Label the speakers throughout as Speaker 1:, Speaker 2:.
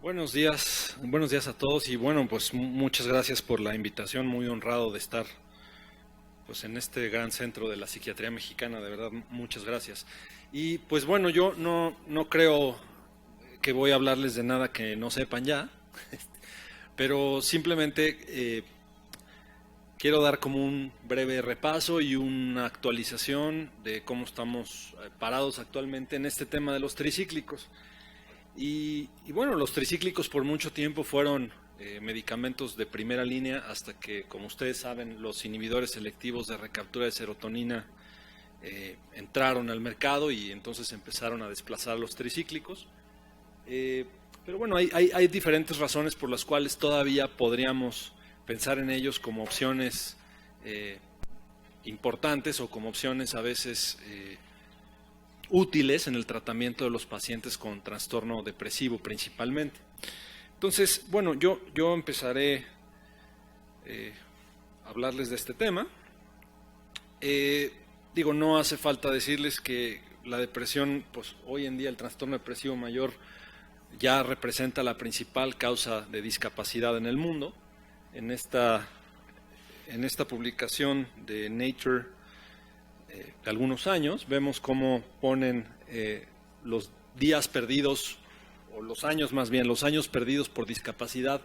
Speaker 1: Buenos días a todos y bueno, pues muchas gracias por la invitación, muy honrado de estar pues en este gran centro de la psiquiatría mexicana, de verdad muchas gracias. Y pues bueno, yo no creo que voy a hablarles de nada que no sepan ya, pero simplemente quiero dar como un breve repaso y una actualización de cómo estamos parados actualmente en este tema de los tricíclicos. Y bueno, los tricíclicos por mucho tiempo fueron medicamentos de primera línea hasta que, como ustedes saben, los inhibidores selectivos de recaptura de serotonina entraron al mercado y entonces empezaron a desplazar los tricíclicos. Pero bueno, hay diferentes razones por las cuales todavía podríamos pensar en ellos como opciones importantes o como opciones a veces útiles en el tratamiento de los pacientes con trastorno depresivo principalmente. Entonces, bueno, yo empezaré a hablarles de este tema. Digo, no hace falta decirles que la depresión, pues hoy en día el trastorno depresivo mayor ya representa la principal causa de discapacidad en el mundo. En esta publicación de Nature de algunos años, vemos cómo ponen los días perdidos, o los años más bien, los años perdidos por discapacidad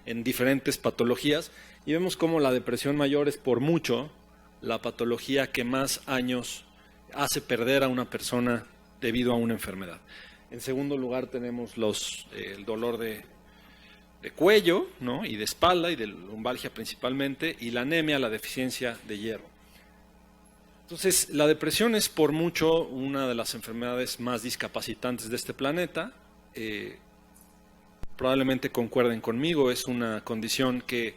Speaker 1: en diferentes patologías, y vemos cómo la depresión mayor es por mucho la patología que más años hace perder a una persona debido a una enfermedad. En segundo lugar tenemos el dolor de cuello, ¿no? Y de espalda y de lumbalgia principalmente, y la anemia, la deficiencia de hierro. Entonces, la depresión es por mucho una de las enfermedades más discapacitantes de este planeta. Probablemente concuerden conmigo, es una condición que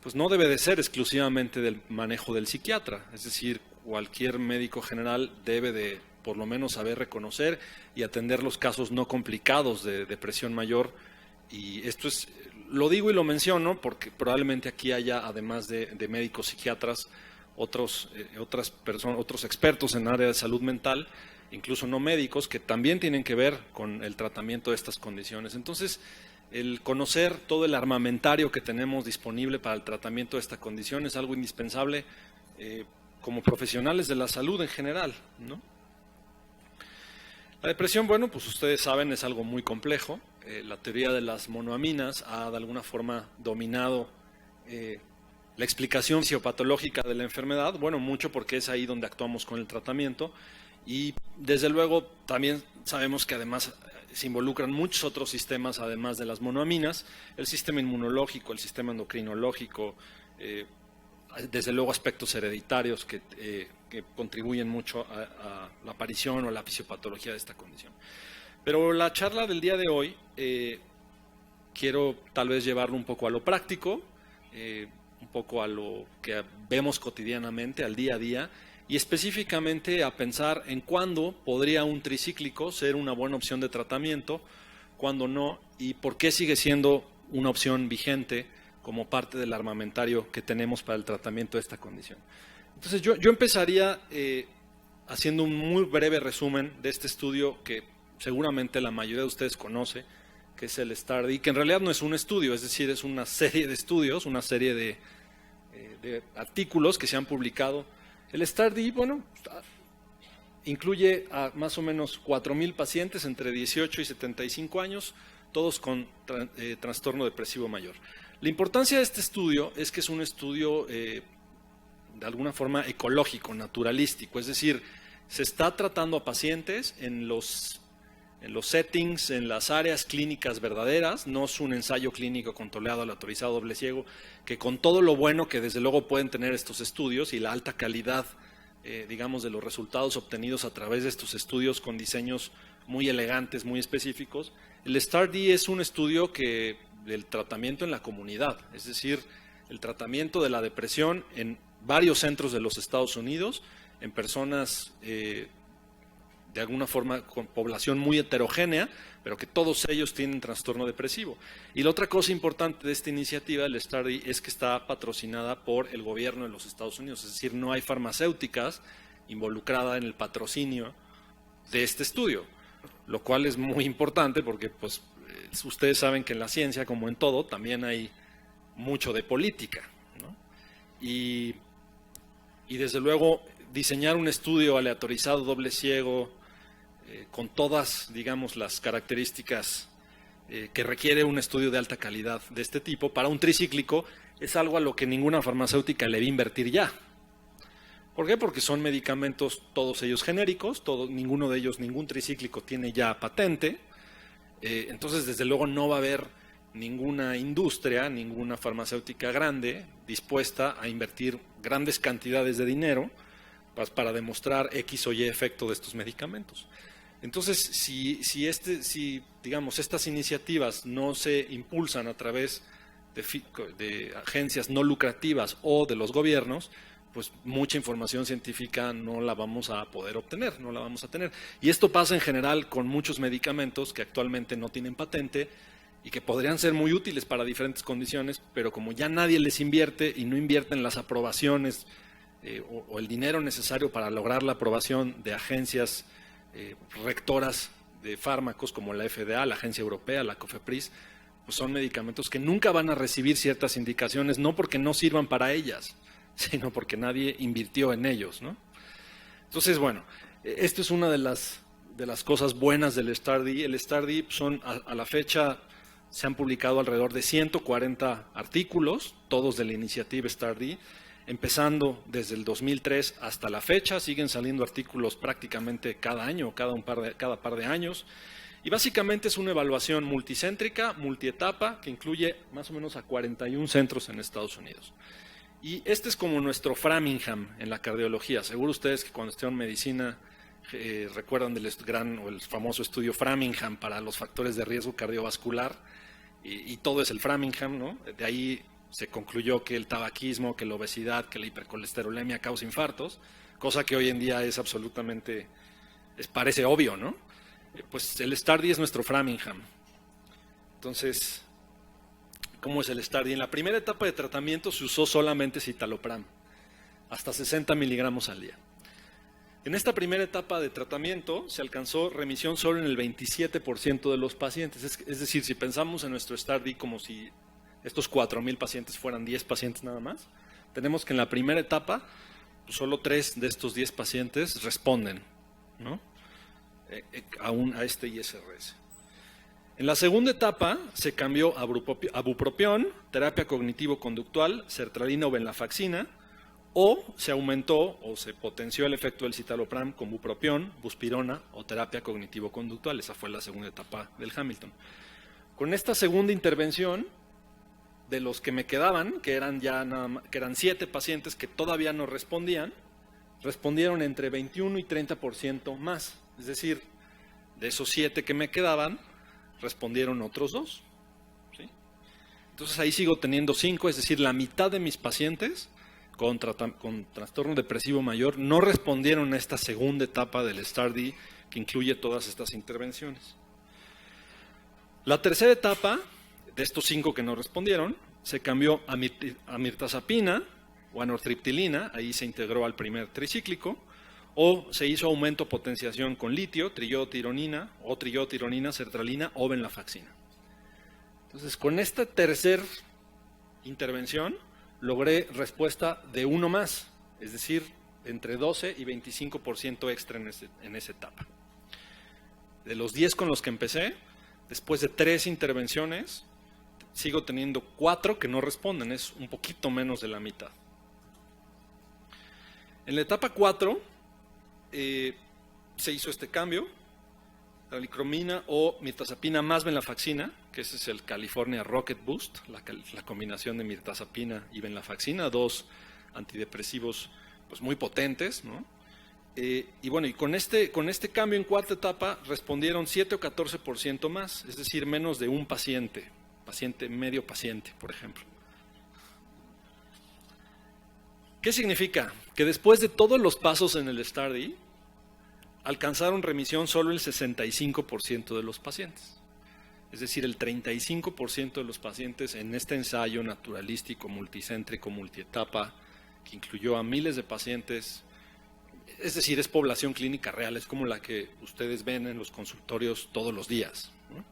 Speaker 1: pues, no debe de ser exclusivamente del manejo del psiquiatra. Es decir, cualquier médico general debe de por lo menos saber reconocer y atender los casos no complicados de depresión mayor. Y esto lo digo y lo menciono porque probablemente aquí haya, además de médicos psiquiatras, otros expertos en área de salud mental, incluso no médicos, que también tienen que ver con el tratamiento de estas condiciones. Entonces, el conocer todo el armamentario que tenemos disponible para el tratamiento de esta condición es algo indispensable como profesionales de la salud en general, ¿no? La depresión, bueno, pues ustedes saben, es algo muy complejo. La teoría de las monoaminas ha de alguna forma dominado la explicación fisiopatológica de la enfermedad, bueno, mucho porque es ahí donde actuamos con el tratamiento y desde luego también sabemos que además se involucran muchos otros sistemas además de las monoaminas, el sistema inmunológico, el sistema endocrinológico, desde luego aspectos hereditarios que contribuyen mucho a la aparición o la fisiopatología de esta condición. Pero la charla del día de hoy quiero tal vez llevarlo un poco a lo práctico, un poco a lo que vemos cotidianamente, al día a día, y específicamente a pensar en cuándo podría un tricíclico ser una buena opción de tratamiento, cuándo no, y por qué sigue siendo una opción vigente como parte del armamentario que tenemos para el tratamiento de esta condición. Entonces yo empezaría haciendo un muy breve resumen de este estudio que seguramente la mayoría de ustedes conoce, que es el STAR-D, que en realidad no es un estudio, es decir, es una serie de estudios, una serie de artículos que se han publicado. El STAR-D, bueno, incluye a más o menos 4,000 pacientes entre 18 y 75 años, todos con trastorno depresivo mayor. La importancia de este estudio es que es un estudio de alguna forma ecológico, naturalístico, es decir, se está tratando a pacientes en los settings, en las áreas clínicas verdaderas, no es un ensayo clínico controlado, aleatorizado, doble ciego, que con todo lo bueno que desde luego pueden tener estos estudios y la alta calidad, digamos, de los resultados obtenidos a través de estos estudios con diseños muy elegantes, muy específicos, el STAR-D es un estudio del tratamiento en la comunidad, es decir, el tratamiento de la depresión en varios centros de los Estados Unidos, en personas de alguna forma con población muy heterogénea, pero que todos ellos tienen trastorno depresivo. Y la otra cosa importante de esta iniciativa, el STAR-D, es que está patrocinada por el gobierno de los Estados Unidos, es decir, no hay farmacéuticas involucradas en el patrocinio de este estudio, lo cual es muy importante porque pues, ustedes saben que en la ciencia, como en todo, también hay mucho de política, ¿no? Y desde luego diseñar un estudio aleatorizado, doble ciego, con todas, digamos, las características que requiere un estudio de alta calidad de este tipo, para un tricíclico, es algo a lo que ninguna farmacéutica le va a invertir ya. ¿Por qué? Porque son medicamentos, todos ellos genéricos, ninguno de ellos, ningún tricíclico tiene ya patente. Entonces, desde luego, no va a haber ninguna industria, ninguna farmacéutica grande dispuesta a invertir grandes cantidades de dinero para demostrar X o Y efecto de estos medicamentos. Entonces, si digamos, estas iniciativas no se impulsan a través de agencias no lucrativas o de los gobiernos, pues mucha información científica no la vamos a poder obtener, no la vamos a tener. Y esto pasa en general con muchos medicamentos que actualmente no tienen patente y que podrían ser muy útiles para diferentes condiciones, pero como ya nadie les invierte y no invierten las aprobaciones o el dinero necesario para lograr la aprobación de agencias rectoras de fármacos como la FDA, la Agencia Europea, la COFEPRIS, pues son medicamentos que nunca van a recibir ciertas indicaciones, no porque no sirvan para ellas, sino porque nadie invirtió en ellos, ¿no? Entonces, bueno, esto es una de las cosas buenas del STAR-D. El STAR-D a la fecha se han publicado alrededor de 140 artículos, todos de la iniciativa STAR-D, empezando desde el 2003 hasta la fecha. Siguen saliendo artículos prácticamente cada año, cada par de años. Y básicamente es una evaluación multicéntrica, multietapa, que incluye más o menos a 41 centros en Estados Unidos. Y este es como nuestro Framingham en la cardiología. Seguro ustedes que cuando estudian medicina recuerdan del el famoso estudio Framingham para los factores de riesgo cardiovascular, y todo es el Framingham, ¿no? De ahí se concluyó que el tabaquismo, que la obesidad, que la hipercolesterolemia causa infartos, cosa que hoy en día es absolutamente, parece obvio, ¿no? Pues el STAR-D es nuestro Framingham. Entonces, ¿cómo es el STAR-D? En la primera etapa de tratamiento se usó solamente citalopram, hasta 60 miligramos al día. En esta primera etapa de tratamiento se alcanzó remisión solo en el 27% de los pacientes. Es decir, si pensamos en nuestro STAR-D como si estos 4,000 pacientes fueran 10 pacientes nada más, tenemos que en la primera etapa pues solo 3 de estos 10 pacientes responden, ¿no? a este ISRS. En la segunda etapa se cambió a bupropión, terapia cognitivo-conductual, sertralina o venlafaxina, o se aumentó o se potenció el efecto del citalopram con bupropión, buspirona o terapia cognitivo-conductual. Esa fue la segunda etapa del Hamilton. Con esta segunda intervención, de los que me quedaban, que eran 7 pacientes que todavía no respondían, respondieron entre 21 y 30% más. Es decir, de esos 7 que me quedaban, respondieron otros 2. ¿Sí? Entonces ahí sigo teniendo 5, es decir, la mitad de mis pacientes con trastorno depresivo mayor no respondieron a esta segunda etapa del STAR-D que incluye todas estas intervenciones. La tercera etapa, de estos 5 que no respondieron, se cambió a mirtazapina o a nortriptilina, ahí se integró al primer tricíclico, o se hizo aumento potenciación con litio, triiotironina o triiotironina, sertralina o venlafaxina. Entonces, con esta tercera intervención logré respuesta de 1 más, es decir, entre 12 y 25% extra en esa etapa. De los 10 con los que empecé, después de 3 intervenciones, sigo teniendo 4 que no responden, es un poquito menos de la mitad. En la etapa 4 se hizo este cambio, tralicromina o mirtazapina más venlafaxina, que ese es el California Rocket Boost, la combinación de mirtazapina y venlafaxina, 2 antidepresivos pues muy potentes, ¿no? Y bueno, y con este cambio en cuarta etapa respondieron 7 o 14% más, es decir, menos de un medio paciente, por ejemplo. ¿Qué significa? Que después de todos los pasos en el STAR-D, alcanzaron remisión solo el 65% de los pacientes. Es decir, el 35% de los pacientes en este ensayo naturalístico, multicéntrico, multietapa, que incluyó a miles de pacientes, es decir, es población clínica real, es como la que ustedes ven en los consultorios todos los días, ¿no?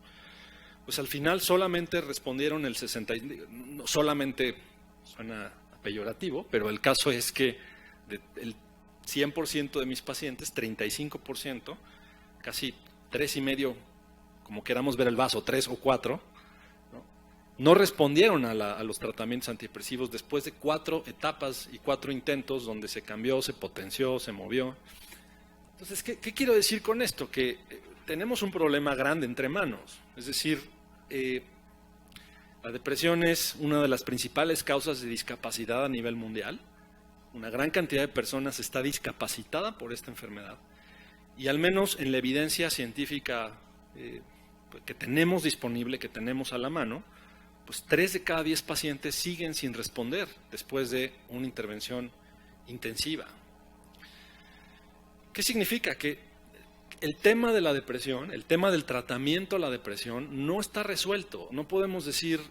Speaker 1: pues al final solamente respondieron el 60, no solamente suena peyorativo, pero el caso es que el 100% de mis pacientes, 35%, casi 3,5, como queramos ver el vaso, 3 o 4, no respondieron a los tratamientos antidepresivos después de 4 etapas y 4 intentos donde se cambió, se potenció, se movió. Entonces, ¿qué quiero decir con esto? Que tenemos un problema grande entre manos. Es decir, la depresión es una de las principales causas de discapacidad a nivel mundial. Una gran cantidad de personas está discapacitada por esta enfermedad. Y al menos en la evidencia científica que tenemos disponible, que tenemos a la mano, pues 3 de cada 10 pacientes siguen sin responder después de una intervención intensiva. ¿Qué significa? Que el tema de la depresión, el tema del tratamiento a la depresión no está resuelto. No podemos decir,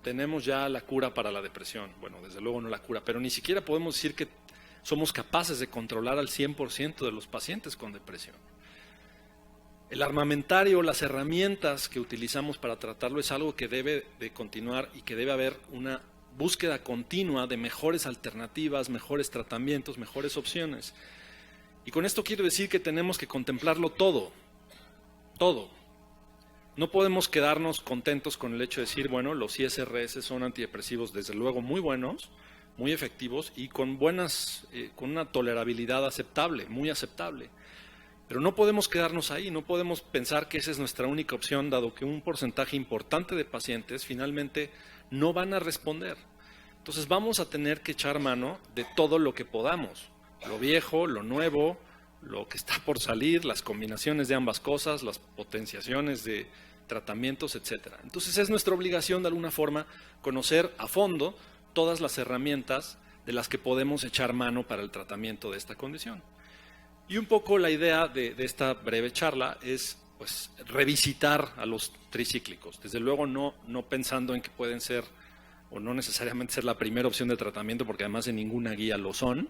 Speaker 1: tenemos ya la cura para la depresión. Bueno, desde luego no la cura, pero ni siquiera podemos decir que somos capaces de controlar al 100% de los pacientes con depresión. El armamentario, las herramientas que utilizamos para tratarlo es algo que debe de continuar y que debe haber una búsqueda continua de mejores alternativas, mejores tratamientos, mejores opciones. Y con esto quiero decir que tenemos que contemplarlo todo, todo. No podemos quedarnos contentos con el hecho de decir, bueno, los ISRS son antidepresivos desde luego muy buenos, muy efectivos y con una tolerabilidad aceptable, muy aceptable. Pero no podemos quedarnos ahí, no podemos pensar que esa es nuestra única opción, dado que un porcentaje importante de pacientes finalmente no van a responder. Entonces vamos a tener que echar mano de todo lo que podamos, lo viejo, lo nuevo, lo que está por salir, las combinaciones de ambas cosas, las potenciaciones de tratamientos, etc. Entonces es nuestra obligación de alguna forma conocer a fondo todas las herramientas de las que podemos echar mano para el tratamiento de esta condición. Y un poco la idea de esta breve charla es pues, revisitar a los tricíclicos. Desde luego no pensando en que pueden ser o no necesariamente ser la primera opción de tratamiento, porque además en ninguna guía lo son,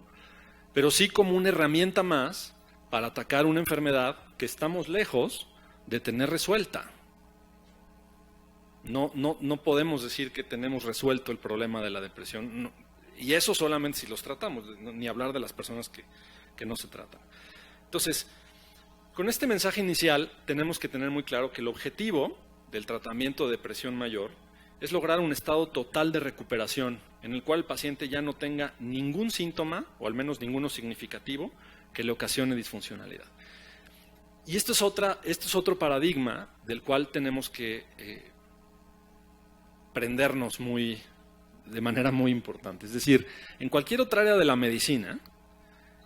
Speaker 1: pero sí como una herramienta más para atacar una enfermedad que estamos lejos de tener resuelta. No podemos decir que tenemos resuelto el problema de la depresión, no, y eso solamente si los tratamos, ni hablar de las personas que no se tratan. Entonces, con este mensaje inicial tenemos que tener muy claro que el objetivo del tratamiento de depresión mayor es lograr un estado total de recuperación en el cual el paciente ya no tenga ningún síntoma, o al menos ninguno significativo, que le ocasione disfuncionalidad. Y esto es otro paradigma del cual tenemos que prendernos de manera muy importante. Es decir, en cualquier otra área de la medicina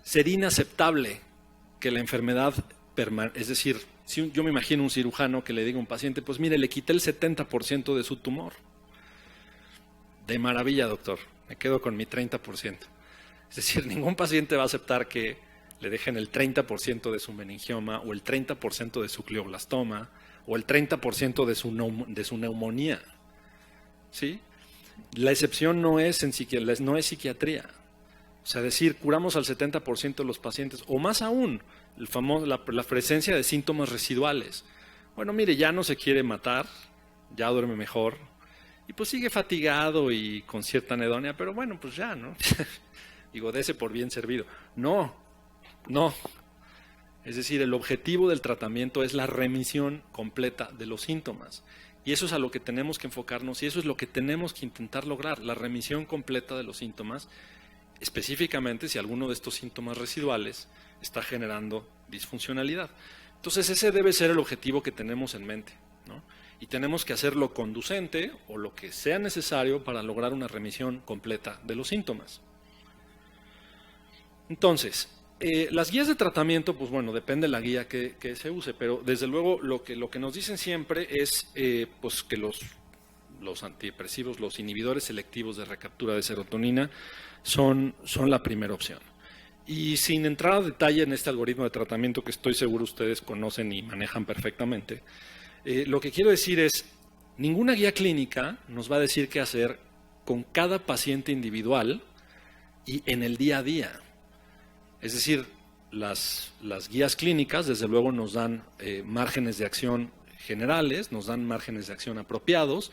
Speaker 1: sería inaceptable que la enfermedad es decir, si yo me imagino un cirujano que le diga a un paciente, pues mire, le quité el 70% de su tumor. De maravilla, doctor, me quedo con mi 30%. Es decir, ningún paciente va a aceptar que le dejen el 30% de su meningioma o el 30% de su glioblastoma o el 30% de su neumonía. ¿Sí? La excepción no es psiquiatría. O sea, decir, curamos al 70% de los pacientes, o más aún, la presencia de síntomas residuales. Bueno, mire, ya no se quiere matar, ya duerme mejor, y pues sigue fatigado y con cierta anedonia, pero bueno, pues ya, ¿no? Digo, dese por bien servido. No. Es decir, el objetivo del tratamiento es la remisión completa de los síntomas. Y eso es a lo que tenemos que enfocarnos y eso es lo que tenemos que intentar lograr, la remisión completa de los síntomas, específicamente si alguno de estos síntomas residuales está generando disfuncionalidad. Entonces ese debe ser el objetivo que tenemos en mente, ¿no? Y tenemos que hacer lo conducente o lo que sea necesario para lograr una remisión completa de los síntomas. Entonces, las guías de tratamiento, pues bueno, depende de la guía que se use, pero desde luego lo que nos dicen siempre es pues que los antidepresivos, los inhibidores selectivos de recaptura de serotonina son la primera opción. Y sin entrar a detalle en este algoritmo de tratamiento que estoy seguro ustedes conocen y manejan perfectamente, lo que quiero decir es, ninguna guía clínica nos va a decir qué hacer con cada paciente individual y en el día a día. Es decir, las guías clínicas desde luego nos dan márgenes de acción generales, nos dan márgenes de acción apropiados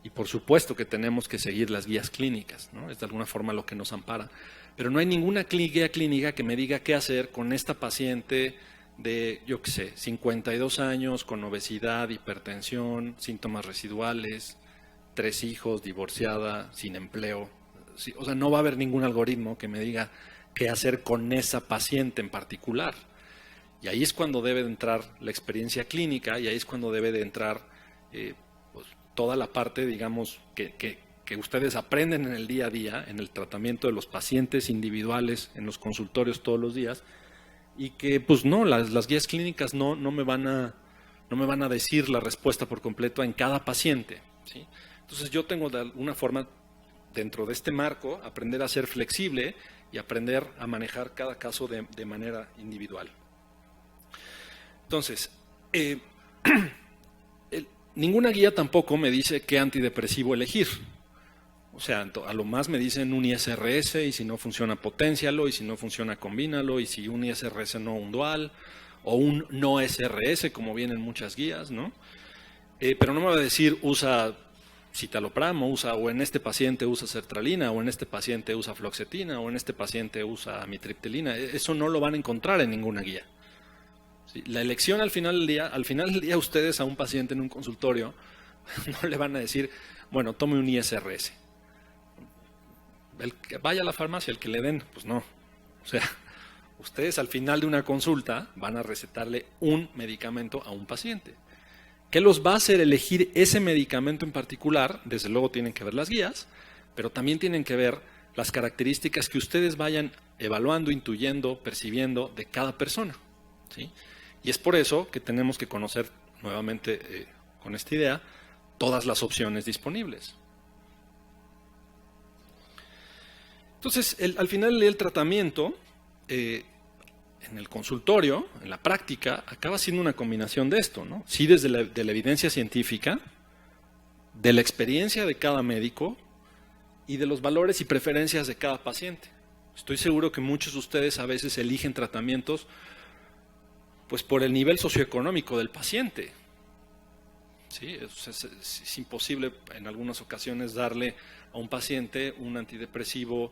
Speaker 1: y por supuesto que tenemos que seguir las guías clínicas, ¿no? Es de alguna forma lo que nos ampara. Pero no hay ninguna guía clínica que me diga qué hacer con esta paciente de, yo qué sé, 52 años, con obesidad, hipertensión, síntomas residuales, 3 hijos, divorciada, sin empleo. Sí, o sea, no va a haber ningún algoritmo que me diga qué hacer con esa paciente en particular. Y ahí es cuando debe de entrar la experiencia clínica y ahí es cuando debe de entrar pues, toda la parte, digamos, que ustedes aprenden en el día a día, en el tratamiento de los pacientes individuales, en los consultorios todos los días, y que pues no, las guías clínicas no me van a decir la respuesta por completo en cada paciente, ¿sí? Entonces yo tengo de alguna forma, dentro de este marco, aprender a ser flexible y aprender a manejar cada caso de manera individual. Entonces, ninguna guía tampoco me dice qué antidepresivo elegir. O sea, a lo más me dicen un ISRS y si no funciona poténcialo y si no funciona combínalo y si un ISRS no un dual o un no SRS como vienen muchas guías, ¿no? Pero no me va a decir usa citalopram o en este paciente usa sertralina o en este paciente usa fluoxetina o en este paciente usa amitriptilina. Eso no lo van a encontrar en ninguna guía. ¿Sí? La elección al final del día ustedes a un paciente en un consultorio no le van a decir, bueno, tome un ISRS. El que vaya a la farmacia, el que le den, pues no. O sea, ustedes al final de una consulta van a recetarle un medicamento a un paciente. ¿Qué los va a hacer elegir ese medicamento en particular? Desde luego tienen que ver las guías, pero también tienen que ver las características que ustedes vayan evaluando, intuyendo, percibiendo de cada persona, ¿sí? Y es por eso que tenemos que conocer nuevamente, con esta idea, todas las opciones disponibles. Entonces, al final el tratamiento, en el consultorio, en la práctica, acaba siendo una combinación de esto, ¿no? Sí, desde de la evidencia científica, de la experiencia de cada médico y de los valores y preferencias de cada paciente. Estoy seguro que muchos de ustedes a veces eligen tratamientos pues por el nivel socioeconómico del paciente. ¿Sí? Es imposible en algunas ocasiones darle a un paciente un antidepresivo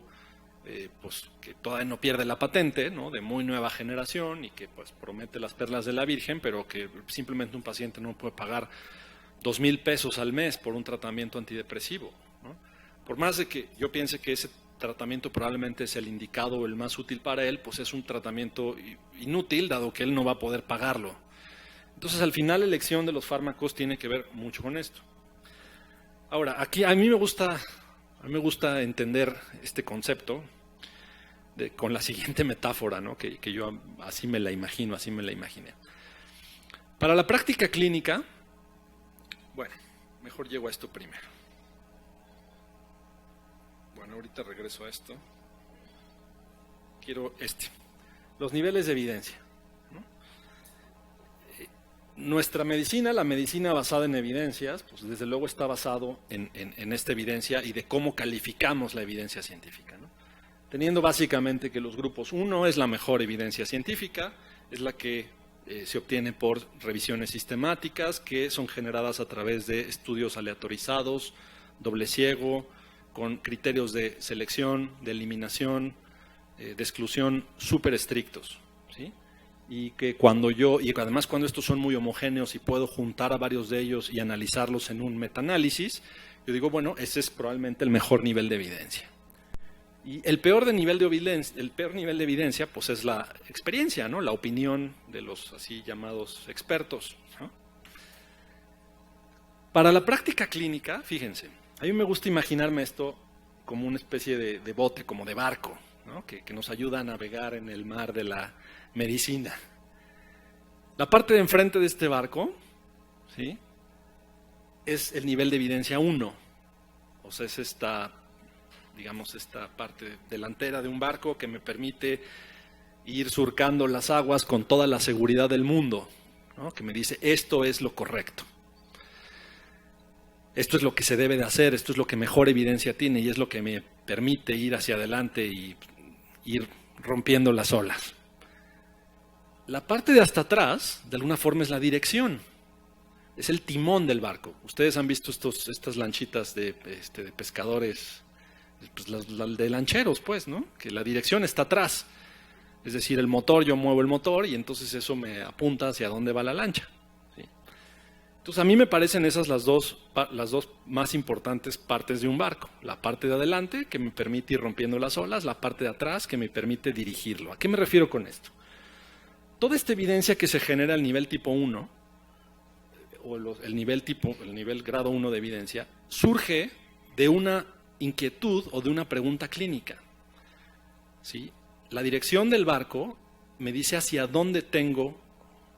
Speaker 1: pues que todavía no pierde la patente, ¿no? De muy nueva generación y que pues promete las perlas de la Virgen, pero que simplemente un paciente no puede pagar 2,000 pesos al mes por un tratamiento antidepresivo, ¿no? Por más de que yo piense que ese tratamiento probablemente es el indicado o el más útil para él, pues es un tratamiento inútil dado que él no va a poder pagarlo. Entonces al final la elección de los fármacos tiene que ver mucho con esto. Ahora, aquí a mí me gusta entender este concepto con la siguiente metáfora, ¿no? que yo así me la imagino, así me la imaginé. Para la práctica clínica, bueno, mejor llego a esto primero. Bueno, ahorita regreso a esto. Quiero los niveles de evidencia, ¿no? Nuestra medicina, la medicina basada en evidencias, pues desde luego está basado en esta evidencia y de cómo calificamos la evidencia científica, ¿no? Teniendo básicamente que los grupos 1 es la mejor evidencia científica, es la que se obtiene por revisiones sistemáticas que son generadas a través de estudios aleatorizados, doble ciego, con criterios de selección, de eliminación, de exclusión súper estrictos, ¿sí? Y además cuando estos son muy homogéneos y puedo juntar a varios de ellos y analizarlos en un metaanálisis, yo digo, bueno, ese es probablemente el mejor nivel de evidencia. Y el peor nivel de evidencia, pues es la experiencia, ¿no? La opinión de los así llamados expertos, ¿no? Para la práctica clínica, fíjense, a mí me gusta imaginarme esto como una especie de bote, como de barco, ¿no? que nos ayuda a navegar en el mar de la medicina. La parte de enfrente de este barco, ¿sí? Es el nivel de evidencia 1. O sea, es esta parte delantera de un barco que me permite ir surcando las aguas con toda la seguridad del mundo, ¿no? Que me dice, esto es lo correcto. Esto es lo que se debe de hacer, esto es lo que mejor evidencia tiene y es lo que me permite ir hacia adelante y ir rompiendo las olas. La parte de hasta atrás, de alguna forma, es la dirección. es el timón del barco. Ustedes han visto estas lanchitas de pescadores, pues de lancheros, pues, ¿no? Que la dirección está atrás. Es decir, el motor, yo muevo el motor y entonces eso me apunta hacia dónde va la lancha. ¿Sí? Entonces a mí me parecen esas las dos más importantes partes de un barco. La parte de adelante, que me permite ir rompiendo las olas, la parte de atrás, que me permite dirigirlo. ¿A qué me refiero con esto? Toda esta evidencia que se genera al nivel tipo 1, o el nivel grado 1 de evidencia, surge de una inquietud o de una pregunta clínica. ¿Sí? La dirección del barco me dice hacia dónde tengo,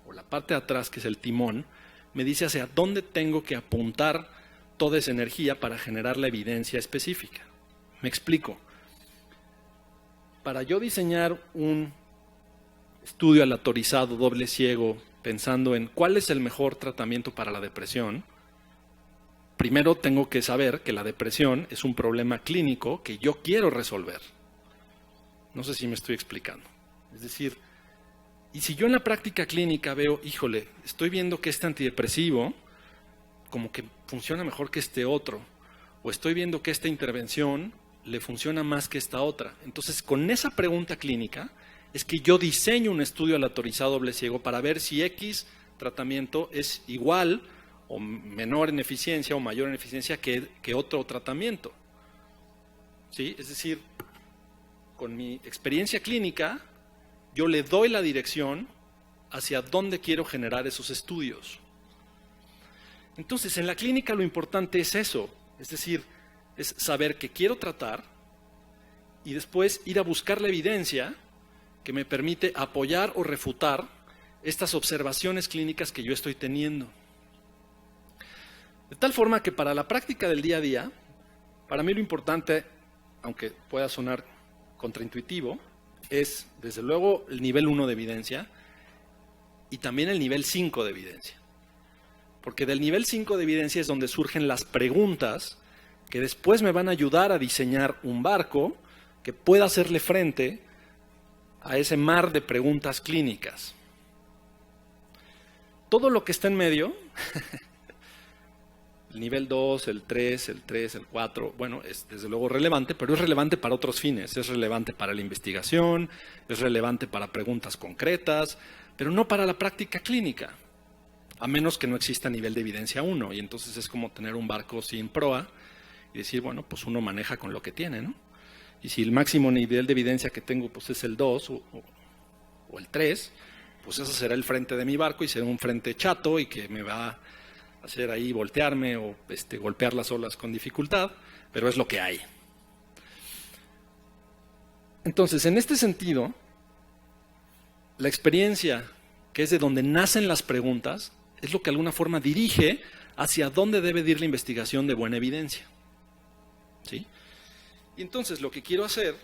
Speaker 1: o la parte de atrás, que es el timón, me dice hacia dónde tengo que apuntar toda esa energía para generar la evidencia específica. Me explico. Para yo diseñar un estudio aleatorizado, doble ciego, pensando en cuál es el mejor tratamiento para la depresión, primero tengo que saber que la depresión es un problema clínico que yo quiero resolver. No sé si me estoy explicando. Es decir, y si yo en la práctica clínica veo, híjole, estoy viendo que este antidepresivo como que funciona mejor que este otro, o estoy viendo que esta intervención le funciona más que esta otra. Entonces, con esa pregunta clínica es que yo diseño un estudio aleatorizado doble ciego para ver si X tratamiento es igual o menor en eficiencia o mayor en eficiencia que otro tratamiento. ¿Sí? Es decir, con mi experiencia clínica, yo le doy la dirección hacia dónde quiero generar esos estudios. Entonces, en la clínica lo importante es eso, es decir, es saber qué quiero tratar y después ir a buscar la evidencia que me permite apoyar o refutar estas observaciones clínicas que yo estoy teniendo. De tal forma que para la práctica del día a día, para mí lo importante, aunque pueda sonar contraintuitivo, es desde luego el nivel 1 de evidencia y también el nivel 5 de evidencia. Porque del nivel 5 de evidencia es donde surgen las preguntas que después me van a ayudar a diseñar un barco que pueda hacerle frente a ese mar de preguntas clínicas. Todo lo que está en medio, el nivel 2, el 3, el 4, bueno, es desde luego relevante, pero es relevante para otros fines. Es relevante para la investigación, es relevante para preguntas concretas, pero no para la práctica clínica, a menos que no exista nivel de evidencia 1. Y entonces es como tener un barco sin proa y decir, bueno, pues uno maneja con lo que tiene, ¿no? Y si el máximo nivel de evidencia que tengo pues es el 2 o el 3, pues ese será el frente de mi barco y será un frente chato y que me va a hacer ahí voltearme o golpear las olas con dificultad, pero es lo que hay. Entonces, en este sentido, la experiencia, que es de donde nacen las preguntas, es lo que de alguna forma dirige hacia dónde debe ir la investigación de buena evidencia. ¿Sí? Y entonces lo que quiero hacer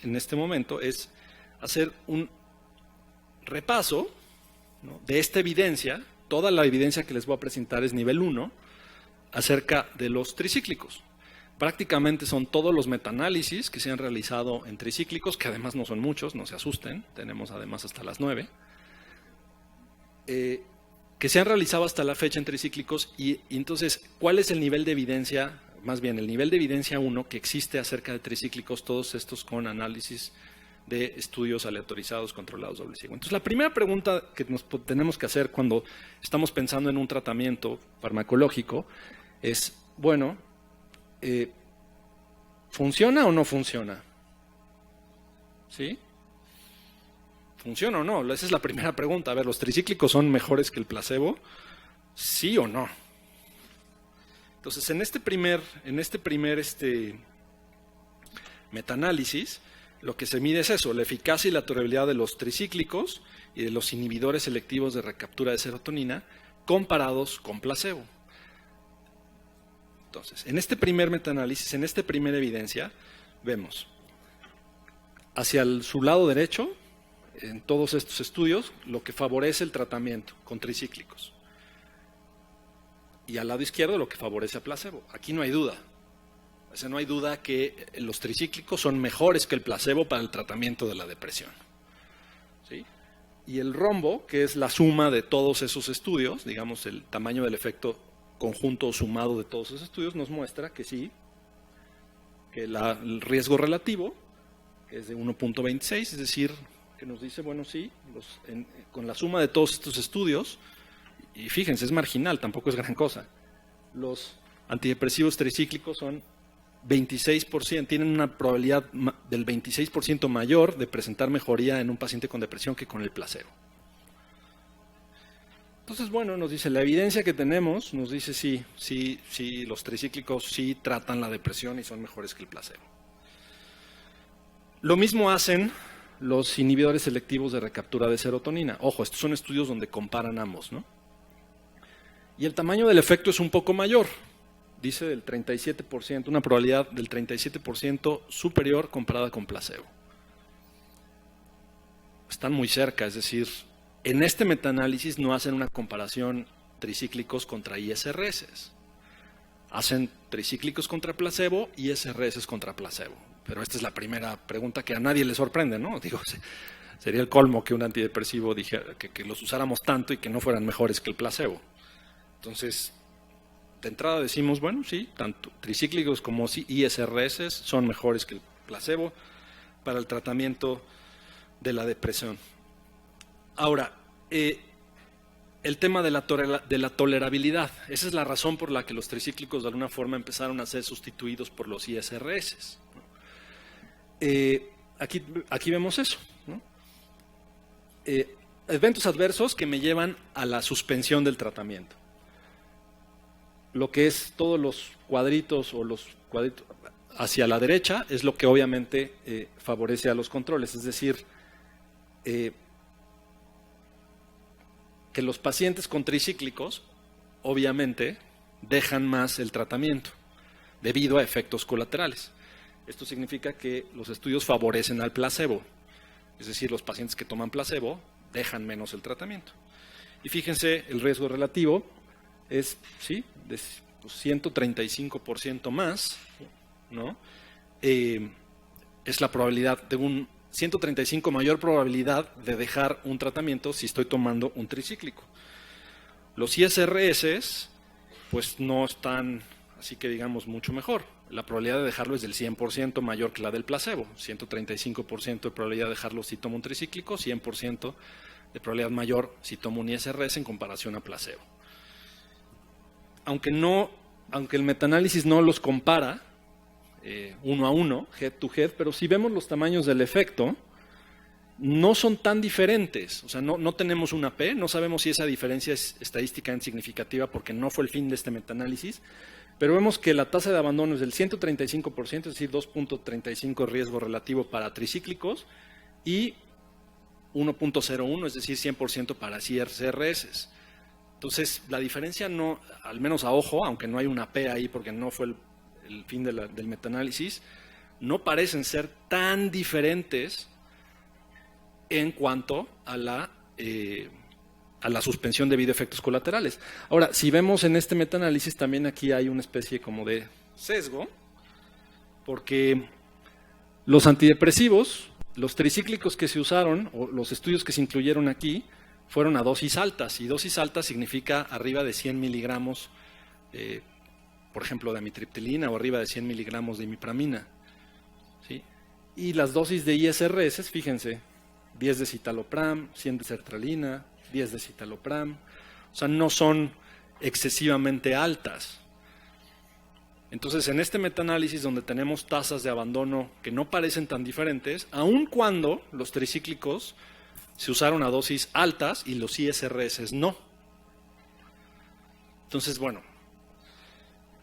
Speaker 1: en este momento es hacer un repaso, ¿no?, de esta evidencia. Toda la evidencia que les voy a presentar es nivel 1 acerca de los tricíclicos. Prácticamente son todos los metaanálisis que se han realizado en tricíclicos, que además no son muchos, no se asusten, tenemos además hasta las 9, que se han realizado hasta la fecha en tricíclicos. Y entonces, ¿cuál es el nivel de evidencia? Más bien, el nivel de evidencia 1 que existe acerca de tricíclicos, todos estos con análisis de estudios aleatorizados, controlados, doble ciego. Entonces, la primera pregunta que nos tenemos que hacer cuando estamos pensando en un tratamiento farmacológico es, bueno, ¿funciona o no funciona? ¿Sí? ¿Funciona o no? Esa es la primera pregunta. A ver, ¿los tricíclicos son mejores que el placebo? ¿Sí o no? Entonces, en este primer metaanálisis, lo que se mide es eso, la eficacia y la tolerabilidad de los tricíclicos y de los inhibidores selectivos de recaptura de serotonina comparados con placebo. Entonces, en este primer metaanálisis, en esta primera evidencia, vemos hacia su lado derecho, en todos estos estudios, lo que favorece el tratamiento con tricíclicos. Y al lado izquierdo, lo que favorece a placebo. Aquí no hay duda. O sea, no hay duda que los tricíclicos son mejores que el placebo para el tratamiento de la depresión. ¿Sí? Y el rombo, que es la suma de todos esos estudios, digamos el tamaño del efecto conjunto o sumado de todos esos estudios, nos muestra que sí, que el riesgo relativo es de 1.26, es decir, que nos dice, bueno, sí, con la suma de todos estos estudios, y fíjense, es marginal, tampoco es gran cosa, los antidepresivos tricíclicos son 26%, tienen una probabilidad del 26% mayor de presentar mejoría en un paciente con depresión que con el placebo. Entonces, bueno, nos dice, la evidencia que tenemos nos dice sí, los tricíclicos sí tratan la depresión y son mejores que el placebo. Lo mismo hacen los inhibidores selectivos de recaptura de serotonina. Ojo, estos son estudios donde comparan ambos, ¿no? Y el tamaño del efecto es un poco mayor, dice del 37%, una probabilidad del 37% superior comparada con placebo. Están muy cerca, es decir, en este metaanálisis no hacen una comparación tricíclicos contra ISRS. Hacen tricíclicos contra placebo y ISRS contra placebo. Pero esta es la primera pregunta que a nadie le sorprende, ¿no? Digo, sería el colmo que un antidepresivo dijera que los usáramos tanto y que no fueran mejores que el placebo. Entonces, de entrada decimos, bueno, sí, tanto tricíclicos como ISRS son mejores que el placebo para el tratamiento de la depresión. Ahora, el tema de la tolerabilidad, esa es la razón por la que los tricíclicos de alguna forma empezaron a ser sustituidos por los ISRS. Aquí vemos eso, ¿no? Eventos adversos que me llevan a la suspensión del tratamiento. Lo que es todos los cuadritos o los cuadritos hacia la derecha es lo que obviamente favorece a los controles, es decir, que los pacientes con tricíclicos obviamente dejan más el tratamiento debido a efectos colaterales. Esto significa que los estudios favorecen al placebo, es decir, los pacientes que toman placebo dejan menos el tratamiento. Y fíjense, el riesgo relativo es, sí, de 135% más, ¿no? Es la probabilidad de un 135 mayor probabilidad de dejar un tratamiento si estoy tomando un tricíclico. Los ISRS, pues no están, así que digamos, mucho mejor. La probabilidad de dejarlo es del 100% mayor que la del placebo. 135% de probabilidad de dejarlo si tomo un tricíclico, 100% de probabilidad mayor si tomo un ISRS en comparación a placebo. Aunque el metaanálisis no los compara uno a uno, head to head, pero si vemos los tamaños del efecto, no son tan diferentes. O sea, no tenemos una P, no sabemos si esa diferencia es estadísticamente significativa porque no fue el fin de este metaanálisis, pero vemos que la tasa de abandono es del 135%, es decir, 2.35 riesgo relativo para tricíclicos y 1.01, es decir, 100% para ISRS. Entonces, la diferencia no, al menos a ojo, aunque no hay una P ahí porque no fue el fin del metaanálisis, no parecen ser tan diferentes en cuanto a la suspensión debido a efectos colaterales. Ahora, si vemos en este metaanálisis, también aquí hay una especie como de sesgo, porque los antidepresivos, los tricíclicos que se usaron, o los estudios que se incluyeron aquí, fueron a dosis altas, y dosis altas significa arriba de 100 miligramos, por ejemplo, de amitriptilina, o arriba de 100 miligramos de imipramina, ¿sí? Y las dosis de ISRS, fíjense, 10 de citalopram, 100 de sertralina, 10 de citalopram, o sea, no son excesivamente altas. Entonces, en este metaanálisis donde tenemos tasas de abandono que no parecen tan diferentes, aun cuando los tricíclicos se usaron a dosis altas y los ISRS no. Entonces, bueno,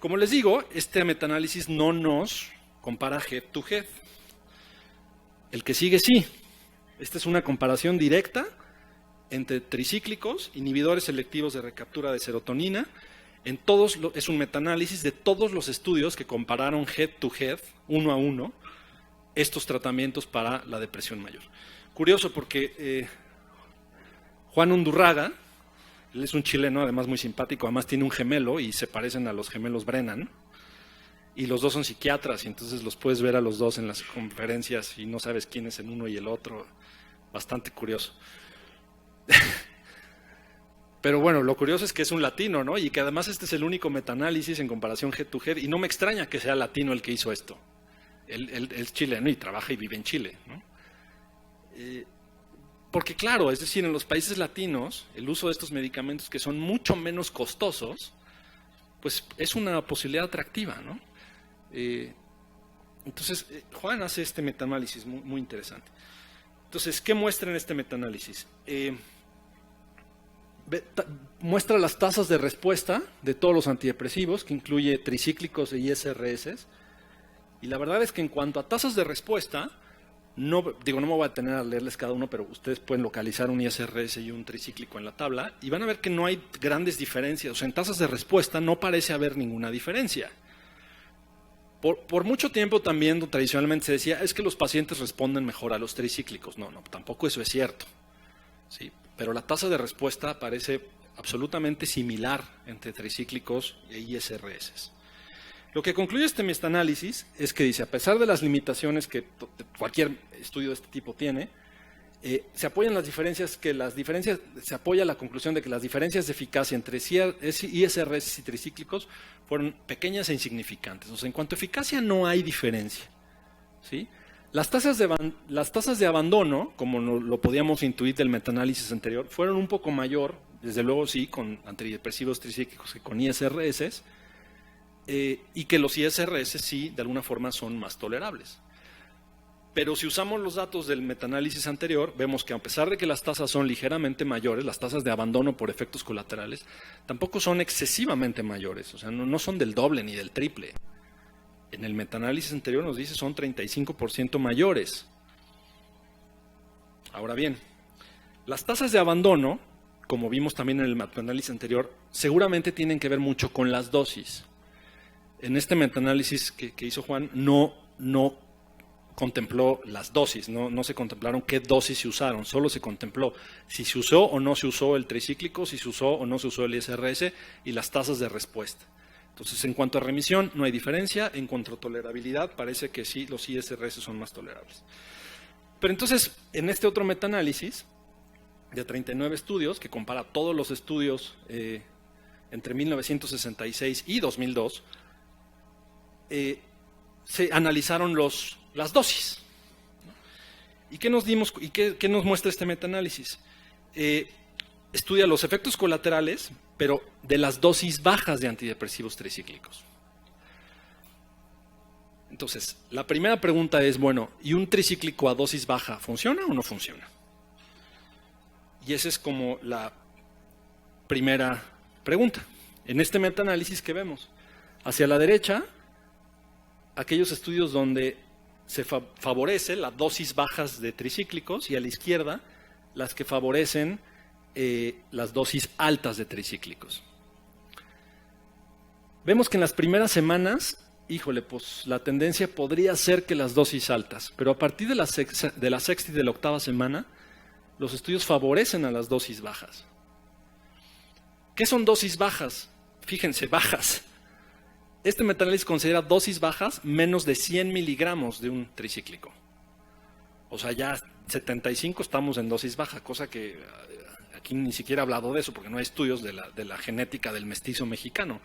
Speaker 1: como les digo, este metaanálisis no nos compara head to head. El que sigue sí. Esta es una comparación directa entre tricíclicos, inhibidores selectivos de recaptura de serotonina. Es un metaanálisis de todos los estudios que compararon head to head, uno a uno, estos tratamientos para la depresión mayor. Curioso porque Juan Undurraga, él es un chileno, además muy simpático, además tiene un gemelo y se parecen a los gemelos Brennan, y los dos son psiquiatras, y entonces los puedes ver a los dos en las conferencias y no sabes quién es el uno y el otro, bastante curioso. Pero bueno, lo curioso es que es un latino, ¿no? Y que además este es el único metaanálisis en comparación head to head, y no me extraña que sea latino el que hizo esto. Él es chileno y trabaja y vive en Chile, ¿no? Porque claro, es decir, en los países latinos, el uso de estos medicamentos que son mucho menos costosos, pues es una posibilidad atractiva, ¿no? Entonces, Juan hace este metaanálisis muy, muy interesante. Entonces, ¿qué muestra en este metaanálisis? Muestra las tasas de respuesta de todos los antidepresivos, que incluye tricíclicos e ISRS. Y la verdad es que en cuanto a tasas de respuesta, no me voy a detener a leerles cada uno, pero ustedes pueden localizar un ISRS y un tricíclico en la tabla y van a ver que no hay grandes diferencias. O sea, en tasas de respuesta no parece haber ninguna diferencia. Por mucho tiempo también tradicionalmente se decía, es que los pacientes responden mejor a los tricíclicos. No, tampoco eso es cierto. ¿Sí? Pero la tasa de respuesta parece absolutamente similar entre tricíclicos e ISRS. Lo que concluye este metaanálisis es que dice, a pesar de las limitaciones que cualquier estudio de este tipo tiene, se apoyan se apoya la conclusión de que las diferencias de eficacia entre ISRS y tricíclicos fueron pequeñas e insignificantes. O sea, en cuanto a eficacia no hay diferencia, ¿sí? Las tasas de abandono, como lo podíamos intuir del metaanálisis anterior, fueron un poco mayor, desde luego sí, con antidepresivos tricíclicos que con ISRS, y que los ISRS sí, de alguna forma, son más tolerables. Pero si usamos los datos del metaanálisis anterior, vemos que a pesar de que las tasas son ligeramente mayores, las tasas de abandono por efectos colaterales, tampoco son excesivamente mayores, o sea, no son del doble ni del triple. En el metaanálisis anterior nos dice son 35% mayores. Ahora bien, las tasas de abandono, como vimos también en el metaanálisis anterior, seguramente tienen que ver mucho con las dosis. En este metaanálisis que hizo Juan no contempló las dosis, no se contemplaron qué dosis se usaron, solo se contempló si se usó o no se usó el tricíclico, si se usó o no se usó el ISRS y las tasas de respuesta. Entonces, en cuanto a remisión, no hay diferencia. En cuanto a tolerabilidad, parece que sí, los ISRS son más tolerables. Pero entonces, en este otro metaanálisis de 39 estudios, que compara todos los estudios entre 1966 y 2002, se analizaron las dosis. ¿Y qué nos muestra este metaanálisis? Estudia los efectos colaterales, pero de las dosis bajas de antidepresivos tricíclicos. Entonces, la primera pregunta es, bueno, ¿y un tricíclico a dosis baja funciona o no funciona? Y esa es como la primera pregunta. En este metaanálisis que vemos, hacia la derecha, aquellos estudios donde se favorece las dosis bajas de tricíclicos y a la izquierda las que favorecen las dosis altas de tricíclicos. Vemos que en las primeras semanas, pues la tendencia podría ser que las dosis altas, pero a partir de la sexta y de la octava semana, los estudios favorecen a las dosis bajas. ¿Qué son dosis bajas? Fíjense, bajas. Este metaanálisis considera dosis bajas menos de 100 miligramos de un tricíclico. O sea, ya 75 estamos en dosis baja, cosa que aquí ni siquiera he hablado de eso porque no hay estudios de la genética del mestizo mexicano.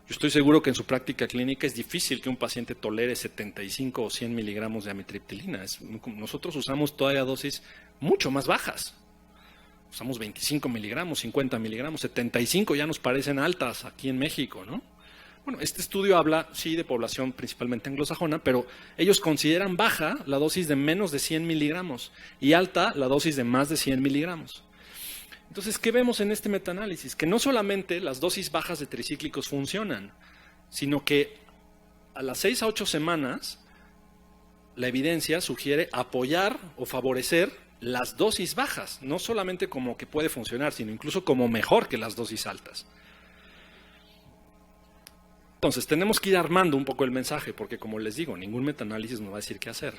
Speaker 1: Yo estoy seguro que en su práctica clínica es difícil que un paciente tolere 75 o 100 miligramos de amitriptilina. Nosotros usamos todavía dosis mucho más bajas. Usamos 25 miligramos, 50 miligramos, 75 ya nos parecen altas aquí en México, ¿no? Bueno, este estudio habla, sí, de población principalmente anglosajona, pero ellos consideran baja la dosis de menos de 100 miligramos y alta la dosis de más de 100 miligramos. Entonces, ¿qué vemos en este metaanálisis? Que no solamente las dosis bajas de tricíclicos funcionan, sino que a las 6 a 8 semanas la evidencia sugiere apoyar o favorecer las dosis bajas, no solamente como que puede funcionar, sino incluso como mejor que las dosis altas. Entonces, tenemos que ir armando un poco el mensaje, porque como les digo, ningún metaanálisis nos va a decir qué hacer.